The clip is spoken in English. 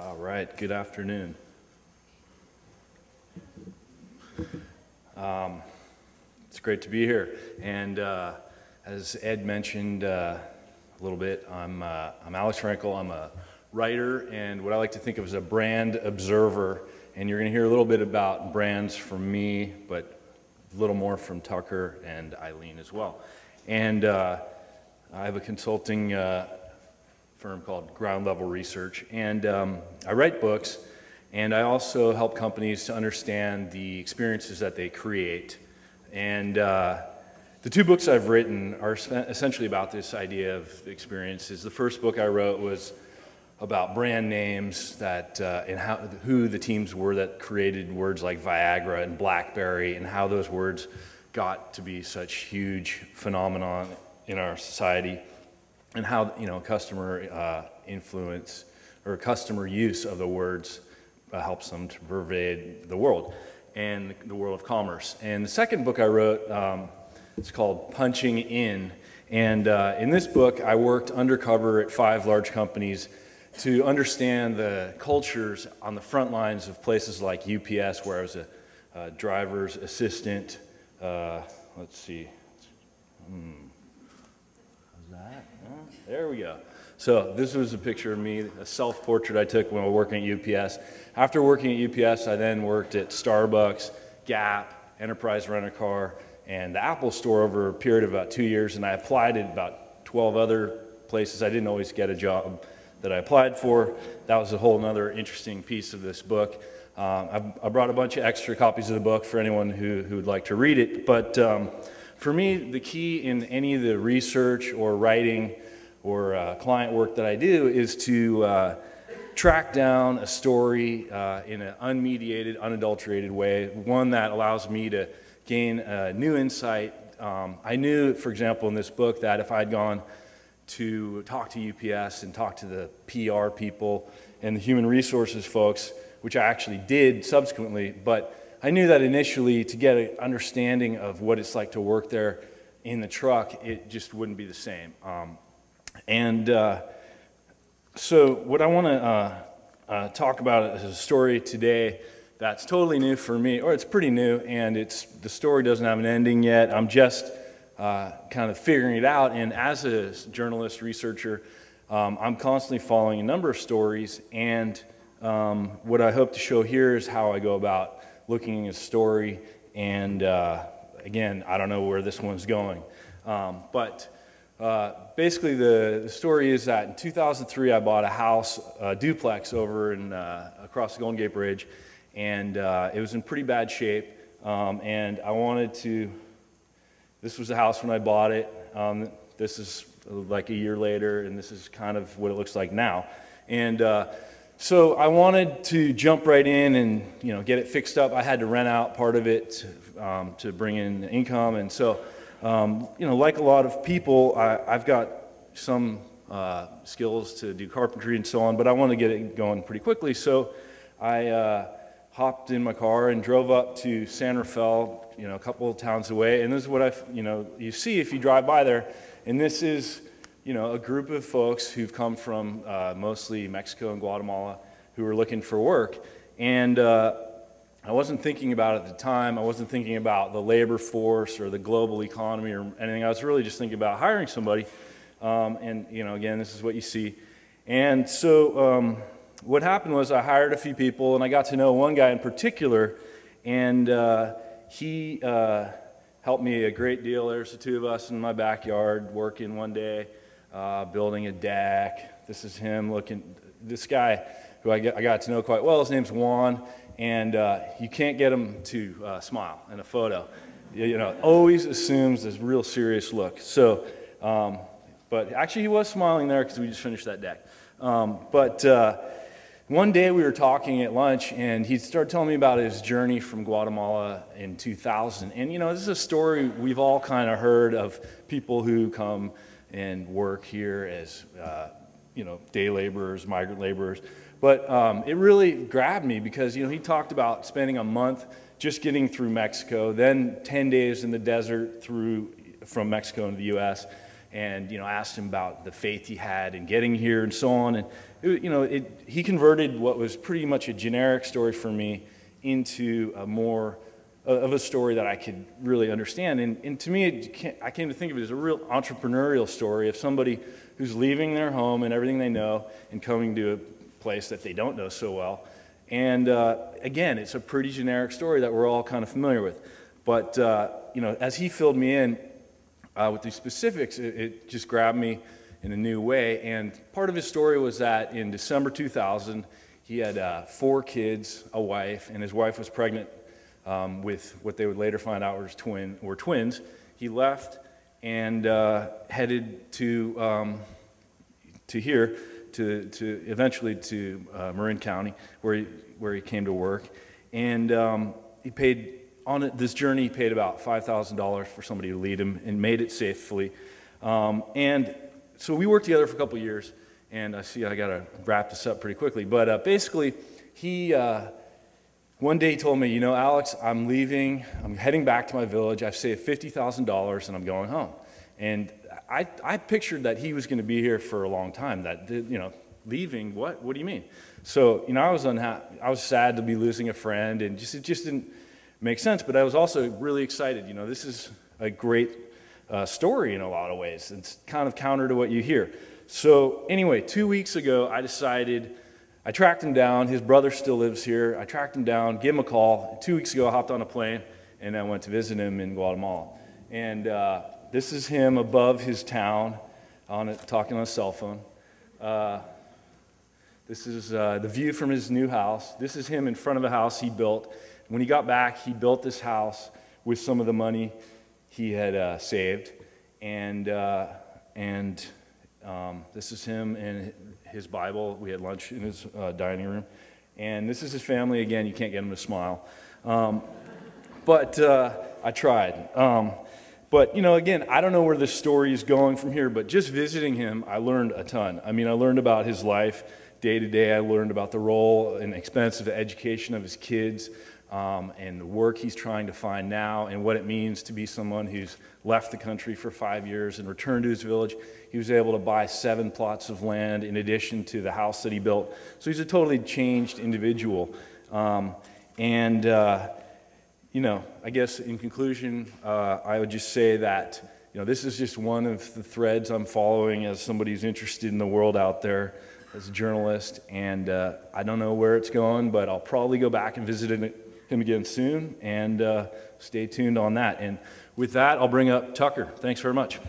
All right, good afternoon. It's great to be here. And as Ed mentioned a little bit, I'm Alex Frankel. I'm a writer and what I like to think of as a brand observer. And you're going to hear a little bit about brands from me, but a little more from Tucker and Eileen as well. And I have a consulting firm called Ground Level Research, and I write books, and I also help companies to understand the experiences that they create. And the two books I've written are essentially about this idea of experiences. The first book I wrote was about brand names that and who the teams were that created words like Viagra and BlackBerry, and how those words got to be such huge phenomenon in our society, and how customer influence or customer use of the words helps them to pervade the world and the world of commerce. And the second book I wrote, it's called Punching In, and in this book I worked undercover at 5 large companies to understand the cultures on the front lines of places like UPS, where I was a driver's assistant. Let's see. There we go. So this was a picture of me, a self-portrait I took when I was working at UPS. After working at UPS, I then worked at Starbucks, Gap, Enterprise Rent-A-Car, and the Apple Store over a period of about 2 years, and I applied at about 12 other places. I didn't always get a job that I applied for. That was a whole other interesting piece of this book. I brought a bunch of extra copies of the book for anyone who would like to read it, but for me, the key in any of the research or writing or client work that I do is to track down a story in an unmediated, unadulterated way, one that allows me to gain new insight. I knew, for example, in this book that if I'd gone to talk to UPS and talk to the PR people and the human resources folks, which I actually did subsequently, but I knew that initially to get an understanding of what it's like to work there in the truck, it just wouldn't be the same. So what I want to talk about is a story today that's totally new for me, or it's pretty new, and the story doesn't have an ending yet. I'm just kind of figuring it out, and as a journalist, researcher, I'm constantly following a number of stories, and what I hope to show here is how I go about looking at a story, and again, I don't know where this one's going, but basically the story is that in 2003 I bought a house, a duplex over across the Golden Gate Bridge, and it was in pretty bad shape, and I wanted to, this was the house when I bought it, this is like a year later, and this is kind of what it looks like now, and so I wanted to jump right in and get it fixed up. I had to rent out part of it to bring in income, and so like a lot of people, I've got some skills to do carpentry and so on, but I want to get it going pretty quickly. So I hopped in my car and drove up to San Rafael, a couple of towns away, and this is what you see if you drive by there, and this is a group of folks who've come from mostly Mexico and Guatemala who were looking for work. And I wasn't thinking about it at the time. I wasn't thinking about the labor force or the global economy or anything. I was really just thinking about hiring somebody. And again, this is what you see. And so what happened was I hired a few people, and I got to know one guy in particular, and he helped me a great deal. There's the two of us in my backyard working one day. Building a deck. This is him looking, this guy who I got to know quite well, his name's Juan, and you can't get him to smile in a photo. Always assumes this real serious look. So, but actually he was smiling there because we just finished that deck. One day we were talking at lunch, and he started telling me about his journey from Guatemala in 2000. And this is a story we've all kind of heard of people who come and work here as day laborers, migrant laborers. But it really grabbed me because he talked about spending a month just getting through Mexico, then 10 days in the desert from Mexico into the U.S., and asked him about the faith he had in getting here and so on. And he converted what was pretty much a generic story for me into a more of a story that I could really understand. And to me, I came to think of it as a real entrepreneurial story of somebody who's leaving their home and everything they know and coming to a place that they don't know so well. And again, it's a pretty generic story that we're all kind of familiar with. But as he filled me in with these specifics, it just grabbed me in a new way. And part of his story was that in December 2000, he had 4 kids, a wife, and his wife was pregnant with what they would later find out were twins. He left and headed to here, to eventually to Marin County, where he came to work. And he paid, on this journey, he paid about $5,000 for somebody to lead him and made it safely. And so we worked together for a couple of years, and I see I got to wrap this up pretty quickly. But basically, one day he told me, Alex, I'm leaving, I'm heading back to my village, I've saved $50,000 and I'm going home. And I pictured that he was going to be here for a long time, that, leaving, what do you mean? So, I was unhappy, I was sad to be losing a friend, and it just didn't make sense, but I was also really excited. This is a great story in a lot of ways. It's kind of counter to what you hear. So anyway, 2 weeks ago, I tracked him down. His brother still lives here. I tracked him down, gave him a call. 2 weeks ago, I hopped on a plane, and I went to visit him in Guatemala. And this is him above his town, talking on a cell phone. This is the view from his new house. This is him in front of a house he built. When he got back, he built this house with some of the money he had saved. And this is him and his Bible. We had lunch in his dining room. And this is his family. Again, you can't get him to smile. But I tried. But, again, I don't know where this story is going from here, but just visiting him, I learned a ton. I learned about his life day to day. I learned about the role and expense of the education of his kids, and the work he's trying to find now, and what it means to be someone who's left the country for 5 years and returned to his village. He was able to buy 7 plots of land in addition to the house that he built. So he's a totally changed individual. I guess in conclusion, I would just say that this is just one of the threads I'm following as somebody who's interested in the world out there as a journalist. And I don't know where it's going, but I'll probably go back and visit him again soon, and stay tuned on that. And with that, I'll bring up Tucker. Thanks very much.